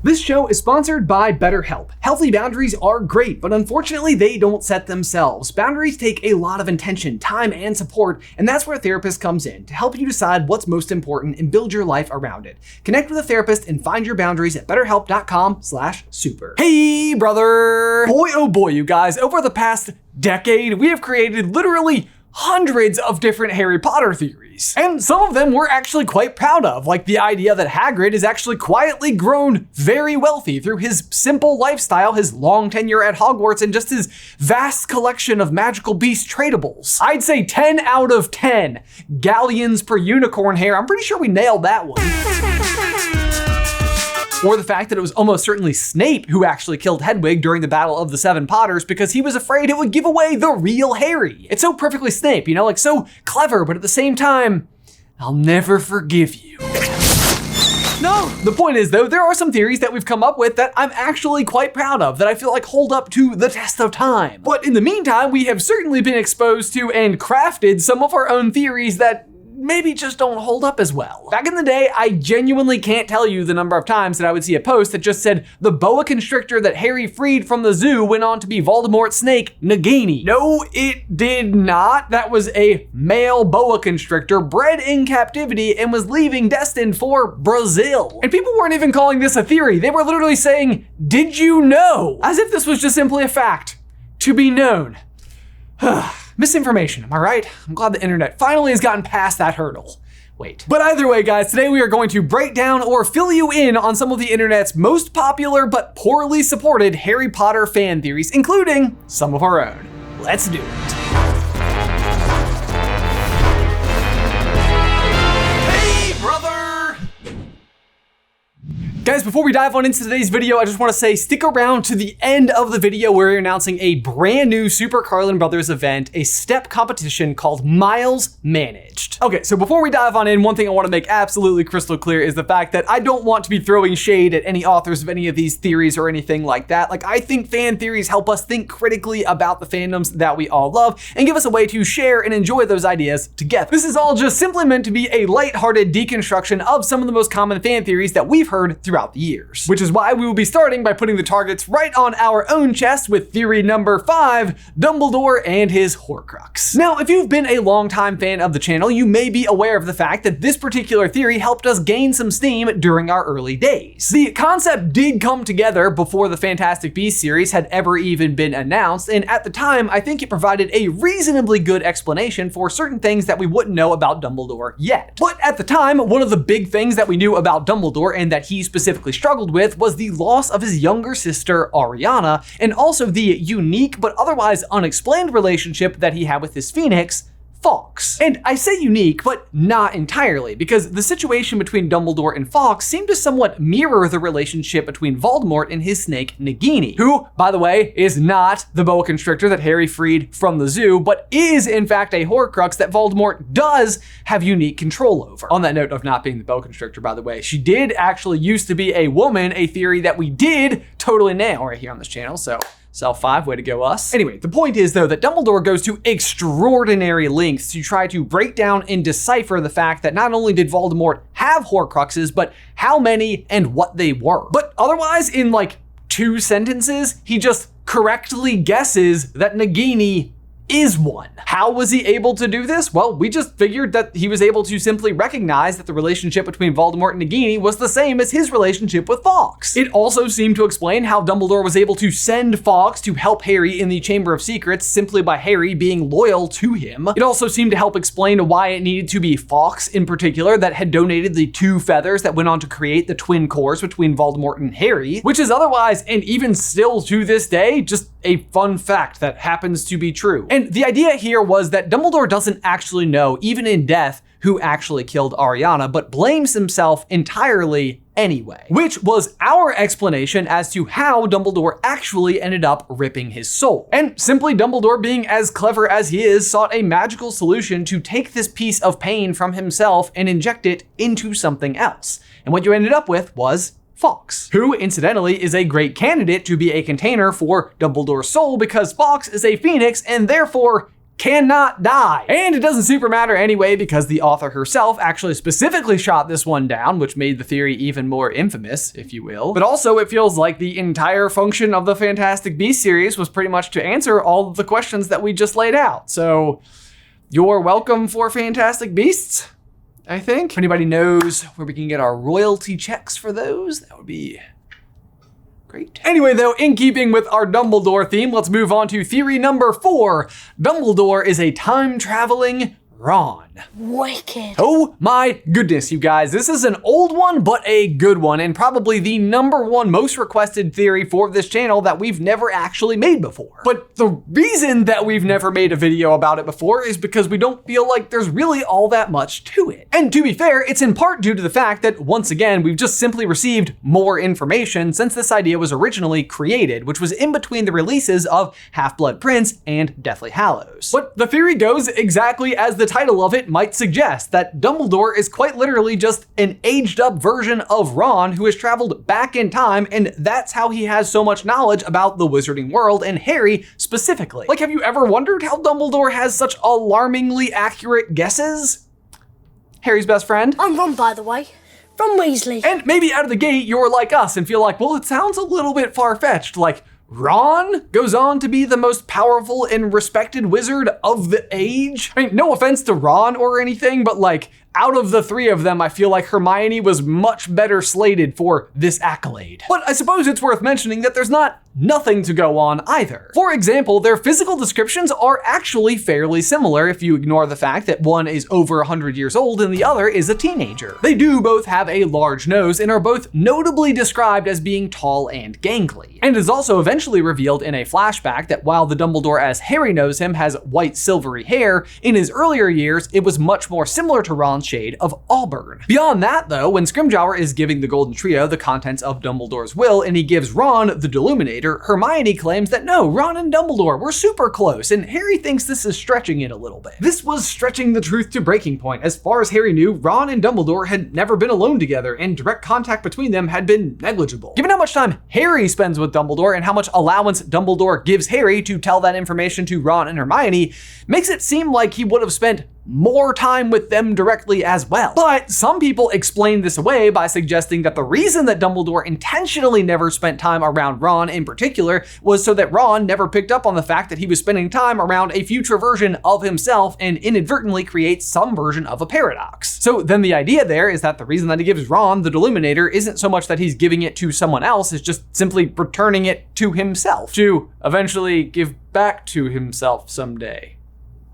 This show is sponsored by BetterHelp. Healthy boundaries are great, but unfortunately they don't set themselves. Boundaries take a lot of intention, time, and support, and that's where a therapist comes in to help you decide what's most important and build your life around it. Connect with a therapist and find your boundaries at betterhelp.com/super. Hey, brother! Boy, oh boy, you guys, over the past decade, we have created literally hundreds of different Harry Potter theories. And some of them we're actually quite proud of, like the idea that Hagrid is actually quietly grown very wealthy through his simple lifestyle, his long tenure at Hogwarts, and just his vast collection of magical beast tradables. I'd say 10 out of 10 galleons per unicorn hair. I'm pretty sure we nailed that one. Or the fact that it was almost certainly Snape who actually killed Hedwig during the Battle of the Seven Potters because he was afraid it would give away the real Harry. It's so perfectly Snape, like so clever, but at the same time, I'll never forgive you. No, the point is though, there are some theories that we've come up with that I'm actually quite proud of, that I feel like hold up to the test of time. But in the meantime, we have certainly been exposed to and crafted some of our own theories that maybe just don't hold up as well. Back in the day, I genuinely can't tell you the number of times that I would see a post that just said, the boa constrictor that Harry freed from the zoo went on to be Voldemort's snake, Nagini. No, it did not. That was a male boa constrictor bred in captivity and was leaving destined for Brazil. And people weren't even calling this a theory. They were literally saying, did you know? As if this was just simply a fact to be known. Misinformation, am I right? I'm glad the internet finally has gotten past that hurdle. Wait. But either way, guys, today we are going to break down or fill you in on some of the internet's most popular but poorly supported Harry Potter fan theories, including some of our own. Let's do it. Guys, before we dive on into today's video, I just want to say stick around to the end of the video where we're announcing a brand new Super Carlin Brothers event, a step competition called Miles Managed. Okay, so before we dive on in, one thing I want to make absolutely crystal clear is the fact that I don't want to be throwing shade at any authors of any of these theories or anything like that. Like, I think fan theories help us think critically about the fandoms that we all love and give us a way to share and enjoy those ideas together. This is all just simply meant to be a lighthearted deconstruction of some of the most common fan theories that we've heard throughout the years, which is why we will be starting by putting the targets right on our own chest with theory number 5, Dumbledore and His Horcrux. Now, if you've been a longtime fan of the channel, you may be aware of the fact that this particular theory helped us gain some steam during our early days. The concept did come together before the Fantastic Beasts series had ever even been announced, and at the time, I think it provided a reasonably good explanation for certain things that we wouldn't know about Dumbledore yet. But at the time, one of the big things that we knew about Dumbledore and that he specifically struggled with was the loss of his younger sister Ariana, and also the unique but otherwise unexplained relationship that he had with his phoenix, Fawkes. And I say unique, but not entirely, because the situation between Dumbledore and Fawkes seemed to somewhat mirror the relationship between Voldemort and his snake Nagini, who, by the way, is not the boa constrictor that Harry freed from the zoo, but is in fact a Horcrux that Voldemort does have unique control over. On that note of not being the boa constrictor, by the way, she did actually used to be a woman, a theory that we did totally nail right here on this channel, so Self 5, way to go us. Anyway, the point is though that Dumbledore goes to extraordinary lengths to try to break down and decipher the fact that not only did Voldemort have Horcruxes, but how many and what they were. But otherwise, in like 2 sentences, he just correctly guesses that Nagini is one. How was he able to do this? Well, we just figured that he was able to simply recognize that the relationship between Voldemort and Nagini was the same as his relationship with Fawkes. It also seemed to explain how Dumbledore was able to send Fawkes to help Harry in the Chamber of Secrets simply by Harry being loyal to him. It also seemed to help explain why it needed to be Fawkes in particular that had donated the 2 feathers that went on to create the twin cores between Voldemort and Harry, which is otherwise, and even still to this day, just a fun fact that happens to be true. And the idea here was that Dumbledore doesn't actually know, even in death, who actually killed Ariana, but blames himself entirely anyway, which was our explanation as to how Dumbledore actually ended up ripping his soul. And simply Dumbledore, being as clever as he is, sought a magical solution to take this piece of pain from himself and inject it into something else. And what you ended up with was Fawkes, who incidentally is a great candidate to be a container for Dumbledore's soul because Fawkes is a phoenix and therefore cannot die. And it doesn't super matter anyway because the author herself actually specifically shot this one down, which made the theory even more infamous, if you will. But also it feels like the entire function of the Fantastic Beasts series was pretty much to answer all of the questions that we just laid out. So you're welcome for Fantastic Beasts, I think. If anybody knows where we can get our royalty checks for those, that would be great. Anyway, though, in keeping with our Dumbledore theme, let's move on to theory number 4. Dumbledore is a time-traveling Ron. Wicked. Oh my goodness, you guys. This is an old one, but a good one, and probably the #1 most requested theory for this channel that we've never actually made before. But the reason that we've never made a video about it before is because we don't feel like there's really all that much to it. And to be fair, it's in part due to the fact that, once again, we've just simply received more information since this idea was originally created, which was in between the releases of Half-Blood Prince and Deathly Hallows. But the theory goes exactly as the title of it might suggest, that Dumbledore is quite literally just an aged up version of Ron who has traveled back in time, and that's how he has so much knowledge about the wizarding world and Harry specifically. Like, have you ever wondered how Dumbledore has such alarmingly accurate guesses? Harry's best friend? I'm Ron, by the way. Ron Weasley. And maybe out of the gate, you're like us and feel like, well, it sounds a little bit far-fetched. Like, Ron goes on to be the most powerful and respected wizard of the age? I mean, no offense to Ron or anything, but like, out of the three of them, I feel like Hermione was much better slated for this accolade. But I suppose it's worth mentioning that there's not nothing to go on either. For example, their physical descriptions are actually fairly similar if you ignore the fact that one is over 100 years old and the other is a teenager. They do both have a large nose and are both notably described as being tall and gangly. And it is also eventually revealed in a flashback that while the Dumbledore as Harry knows him has white silvery hair, in his earlier years it was much more similar to Ron's shade of auburn. Beyond that though, when Scrimgeour is giving the Golden Trio the contents of Dumbledore's will and he gives Ron the Deluminator, Hermione claims that no, Ron and Dumbledore were super close, and Harry thinks this is stretching it a little bit. This was stretching the truth to breaking point. As far as Harry knew, Ron and Dumbledore had never been alone together, and direct contact between them had been negligible. Given how much time Harry spends with Dumbledore and how much allowance Dumbledore gives Harry to tell that information to Ron and Hermione, makes it seem like he would have spent more time with them directly as well. But some people explain this away by suggesting that the reason that Dumbledore intentionally never spent time around Ron in particular was so that Ron never picked up on the fact that he was spending time around a future version of himself and inadvertently creates some version of a paradox. So then the idea there is that the reason that he gives Ron the Deluminator isn't so much that he's giving it to someone else, it's just simply returning it to himself to eventually give back to himself someday.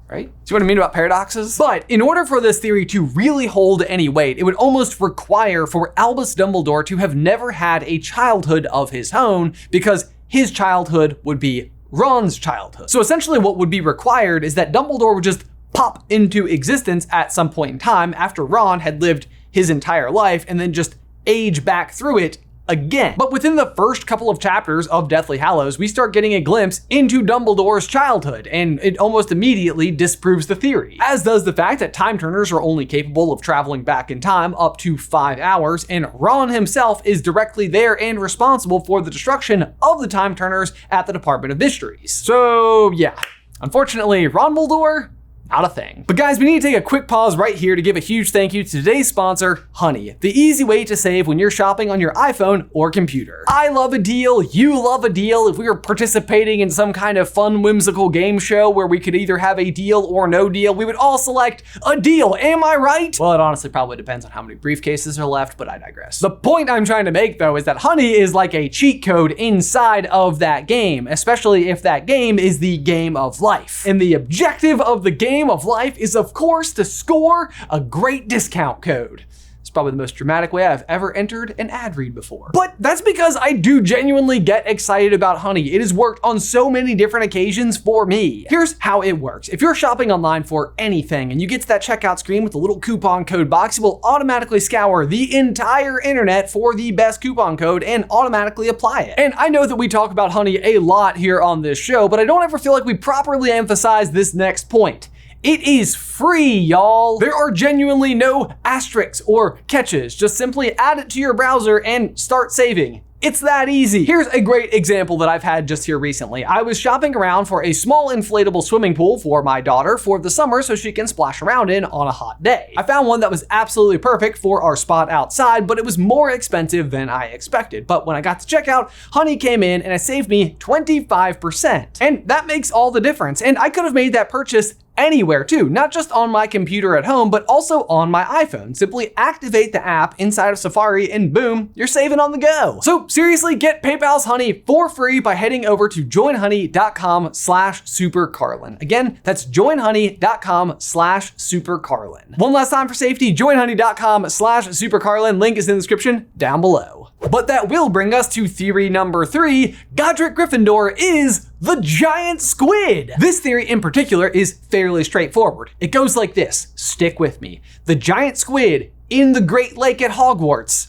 Right? See what I mean about paradoxes? But in order for this theory to really hold any weight, it would almost require for Albus Dumbledore to have never had a childhood of his own, because his childhood would be Ron's childhood. So essentially what would be required is that Dumbledore would just pop into existence at some point in time after Ron had lived his entire life and then just age back through it again. But within the first couple of chapters of Deathly Hallows, we start getting a glimpse into Dumbledore's childhood, and it almost immediately disproves the theory. As does the fact that time turners are only capable of traveling back in time up to 5 hours, and Ron himself is directly there and responsible for the destruction of the time turners at the Department of Mysteries. So yeah, unfortunately, Ronbuldore, not a thing. But guys, we need to take a quick pause right here to give a huge thank you to today's sponsor, Honey, the easy way to save when you're shopping on your iPhone or computer. I love a deal, you love a deal. If we were participating in some kind of fun, whimsical game show where we could either have a deal or no deal, we would all select a deal, am I right? Well, it honestly probably depends on how many briefcases are left, but I digress. The point I'm trying to make though is that Honey is like a cheat code inside of that game, especially if that game is the game of life. And the objective of the game of life is of course to score a great discount code. It's probably the most dramatic way I've ever entered an ad read before. But that's because I do genuinely get excited about Honey. It has worked on so many different occasions for me. Here's how it works. If you're shopping online for anything and you get to that checkout screen with the little coupon code box, it will automatically scour the entire internet for the best coupon code and automatically apply it. And I know that we talk about Honey a lot here on this show, but I don't ever feel like we properly emphasize this next point. It is free, y'all. There are genuinely no asterisks or catches. Just simply add it to your browser and start saving. It's that easy. Here's a great example that I've had just here recently. I was shopping around for a small inflatable swimming pool for my daughter for the summer so she can splash around in on a hot day. I found one that was absolutely perfect for our spot outside, but it was more expensive than I expected. But when I got to checkout, Honey came in and it saved me 25%. And that makes all the difference. And I could have made that purchase anywhere too, not just on my computer at home, but also on my iPhone. Simply activate the app inside of Safari and boom, you're saving on the go. So seriously, get PayPal's Honey for free by heading over to joinhoney.com/supercarlin. Again, that's joinhoney.com/supercarlin. One last time for safety, joinhoney.com/supercarlin. Link is in the description down below. But that will bring us to theory number 3. Godric Gryffindor is the giant squid. This theory in particular is fairly straightforward. It goes like this. Stick with me. The giant squid in the Great Lake at Hogwarts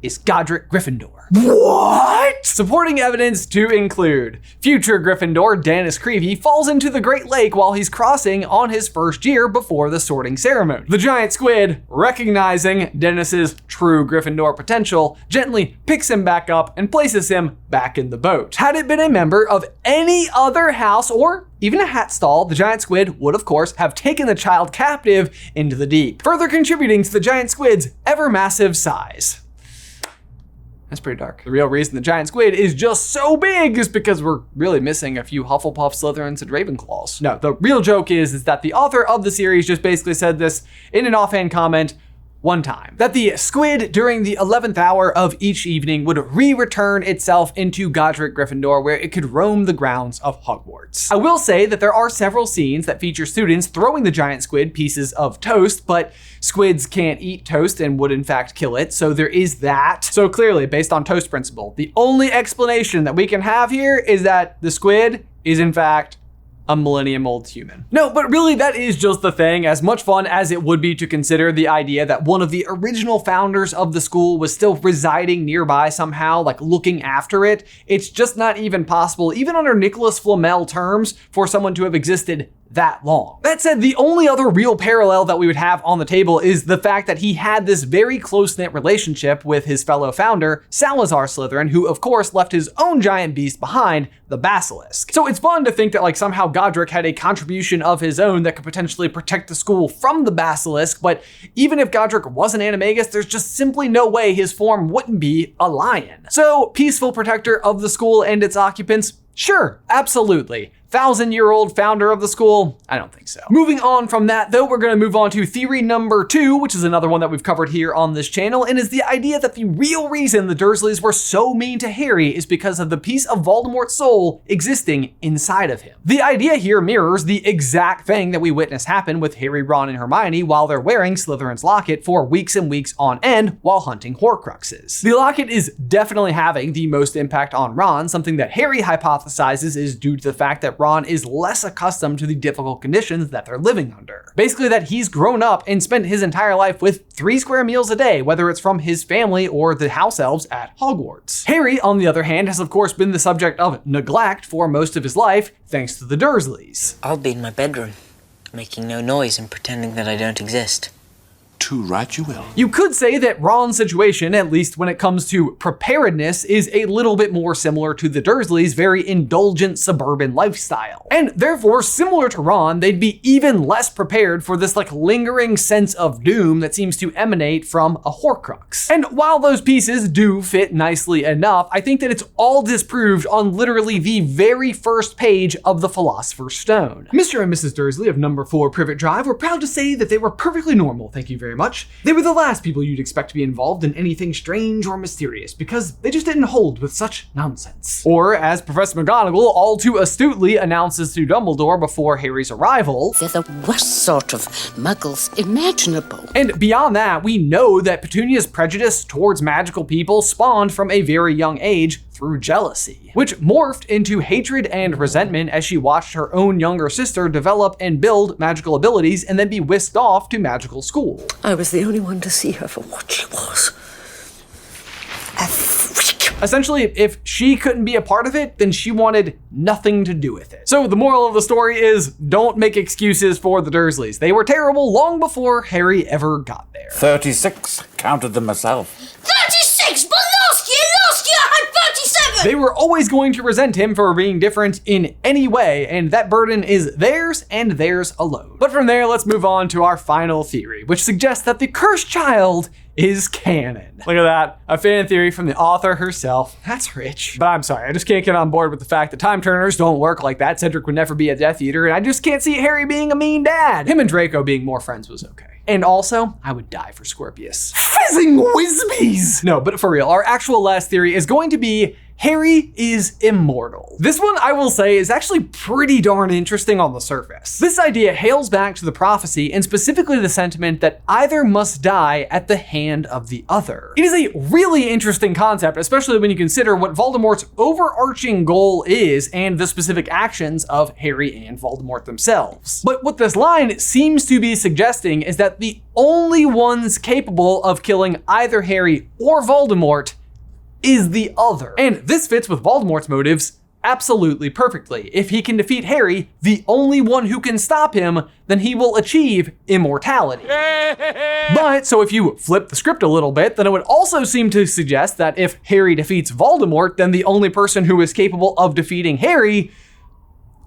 is Godric Gryffindor. What? Supporting evidence to include future Gryffindor Dennis Creevey falls into the Great Lake while he's crossing on his first year before the sorting ceremony. The giant squid, recognizing Dennis's true Gryffindor potential, gently picks him back up and places him back in the boat. Had it been a member of any other house or even a hat stall, the giant squid would of course have taken the child captive into the deep, further contributing to the giant squid's ever-massive size. That's pretty dark. The real reason the giant squid is just so big is because we're really missing a few Hufflepuff, Slytherins, and Ravenclaws. No, the real joke is that the author of the series just basically said this in an offhand comment one time, that the squid during the 11th hour of each evening would re-return itself into Godric Gryffindor where it could roam the grounds of Hogwarts. I will say that there are several scenes that feature students throwing the giant squid pieces of toast, but squids can't eat toast and would in fact kill it, so there is that. So clearly, based on toast principle, the only explanation that we can have here is that the squid is in fact a millennium-old human. No, but really that is just the thing. As much fun as it would be to consider the idea that one of the original founders of the school was still residing nearby somehow, like looking after it, it's just not even possible, even under Nicholas Flamel terms, for someone to have existed that long. That said, the only other real parallel that we would have on the table is the fact that he had this very close-knit relationship with his fellow founder, Salazar Slytherin, who of course left his own giant beast behind, the basilisk. So it's fun to think that like somehow Godric had a contribution of his own that could potentially protect the school from the basilisk, but even if Godric was an animagus, there's just simply no way his form wouldn't be a lion. So, peaceful protector of the school and its occupants? Sure, absolutely. 1,000-year-old founder of the school? I don't think so. Moving on from that though, we're gonna move on to theory number 2, which is another one that we've covered here on this channel, and is the idea that the real reason the Dursleys were so mean to Harry is because of the piece of Voldemort's soul existing inside of him. The idea here mirrors the exact thing that we witness happen with Harry, Ron, and Hermione while they're wearing Slytherin's locket for weeks and weeks on end while hunting Horcruxes. The locket is definitely having the most impact on Ron, something that Harry hypothesizes is due to the fact that Ron is less accustomed to the difficult conditions that they're living under. Basically that he's grown up and spent his entire life with 3 square meals a day, whether it's from his family or the house elves at Hogwarts. Harry, on the other hand, has of course been the subject of neglect for most of his life, thanks to the Dursleys. I'll be in my bedroom, making no noise and pretending that I don't exist. Too right you will. You could say that Ron's situation, at least when it comes to preparedness, is a little bit more similar to the Dursleys' very indulgent suburban lifestyle. And therefore, similar to Ron, they'd be even less prepared for this like lingering sense of doom that seems to emanate from a Horcrux. And while those pieces do fit nicely enough, I think that it's all disproved on literally the very first page of the Philosopher's Stone. Mr. and Mrs. Dursley of number 4 Privet Drive were proud to say that they were perfectly normal, thank you very much. They were the last people you'd expect to be involved in anything strange or mysterious because they just didn't hold with such nonsense. Or as Professor McGonagall all too astutely announces to Dumbledore before Harry's arrival, they're the worst sort of muggles imaginable. And beyond that, we know that Petunia's prejudice towards magical people spawned from a very young age through jealousy, which morphed into hatred and resentment as she watched her own younger sister develop and build magical abilities and then be whisked off to magical school. I was the only one to see her for what she was. A freak. Essentially, if she couldn't be a part of it, then she wanted nothing to do with it. So the moral of the story is, don't make excuses for the Dursleys. They were terrible long before Harry ever got there. 36, counted them myself. 36, but last year I had They were always going to resent him for being different in any way, and that burden is theirs and theirs alone. But from there, let's move on to our final theory, which suggests that the cursed child is canon. Look at that, a fan theory from the author herself. That's rich. But I'm sorry, I just can't get on board with the fact that time turners don't work like that. Cedric would never be a Death Eater, and I just can't see Harry being a mean dad. Him and Draco being more friends was okay. And also, I would die for Scorpius. Fizzing Whizbees! No, but for real, our actual last theory is going to be Harry is immortal. This one, I will say, is actually pretty darn interesting on the surface. This idea hails back to the prophecy, and specifically the sentiment that either must die at the hand of the other. It is a really interesting concept, especially when you consider what Voldemort's overarching goal is and the specific actions of Harry and Voldemort themselves. But what this line seems to be suggesting is that the only ones capable of killing either Harry or Voldemort is the other. And this fits with Voldemort's motives absolutely perfectly. If he can defeat Harry, the only one who can stop him, then he will achieve immortality. But, so if you flip the script a little bit, then it would also seem to suggest that if Harry defeats Voldemort, then the only person who is capable of defeating Harry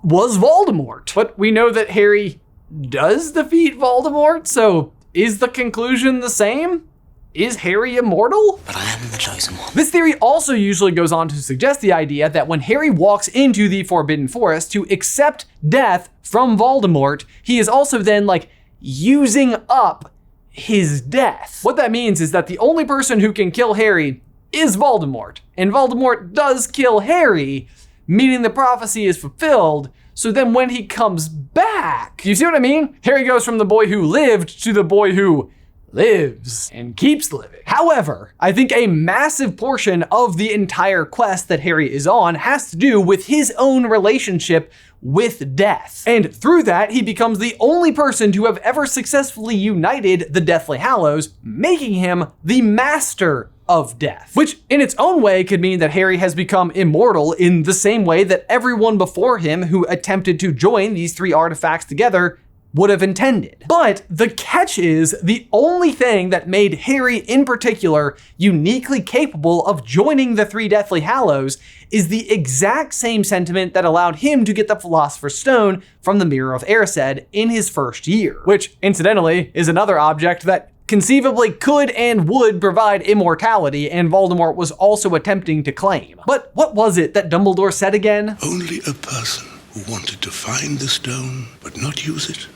was Voldemort. But we know that Harry does defeat Voldemort, so is the conclusion the same? Is Harry immortal? But I am the chosen one. This theory also usually goes on to suggest the idea that when Harry walks into the Forbidden Forest to accept death from Voldemort, he is also then like using up his death. What that means is that the only person who can kill Harry is Voldemort, and Voldemort does kill Harry, meaning the prophecy is fulfilled. So then when he comes back, you see what I mean? Harry goes from the boy who lived to the boy who lives and keeps living. However, I think a massive portion of the entire quest that Harry is on has to do with his own relationship with death. And through that, he becomes the only person to have ever successfully united the Deathly Hallows, making him the master of death. Which in its own way could mean that Harry has become immortal in the same way that everyone before him who attempted to join these three artifacts together would have intended. But the catch is, the only thing that made Harry in particular uniquely capable of joining the three Deathly Hallows is the exact same sentiment that allowed him to get the Philosopher's Stone from the Mirror of Erised in his first year, which incidentally is another object that conceivably could and would provide immortality, and Voldemort was also attempting to claim. But what was it that Dumbledore said again? Only a person who wanted to find the stone but not use it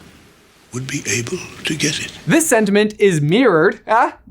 would be able to get it. This sentiment is mirrored,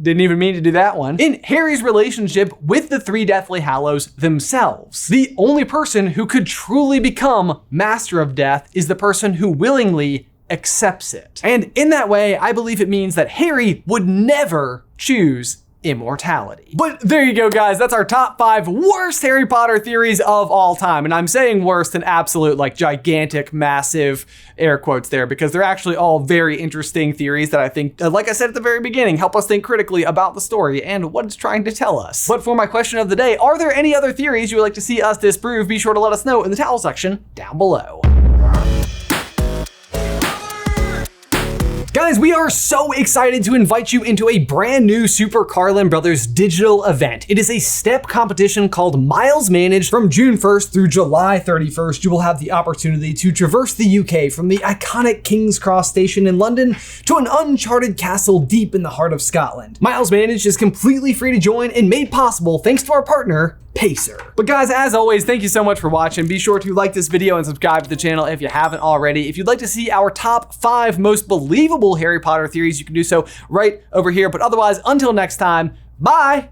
didn't even mean to do that one, in Harry's relationship with the three Deathly Hallows themselves. The only person who could truly become Master of Death is the person who willingly accepts it. And in that way, I believe it means that Harry would never choose immortality. But there you go, guys. That's our top 5 worst Harry Potter theories of all time. And I'm saying worst in absolute, like, gigantic, massive air quotes there, because they're actually all very interesting theories that I think, like I said at the very beginning, help us think critically about the story and what it's trying to tell us. But for my question of the day, are there any other theories you would like to see us disprove? Be sure to let us know in the towel section down below. Guys, we are so excited to invite you into a brand new Super Carlin Brothers digital event. It is a step competition called Miles Managed. From June 1st through July 31st, you will have the opportunity to traverse the UK from the iconic King's Cross station in London to an uncharted castle deep in the heart of Scotland. Miles Managed is completely free to join and made possible thanks to our partner, Pacer. But guys, as always, thank you so much for watching. Be sure to like this video and subscribe to the channel if you haven't already. If you'd like to see our top 5 most believable Harry Potter theories, you can do so right over here. But otherwise, until next time, bye!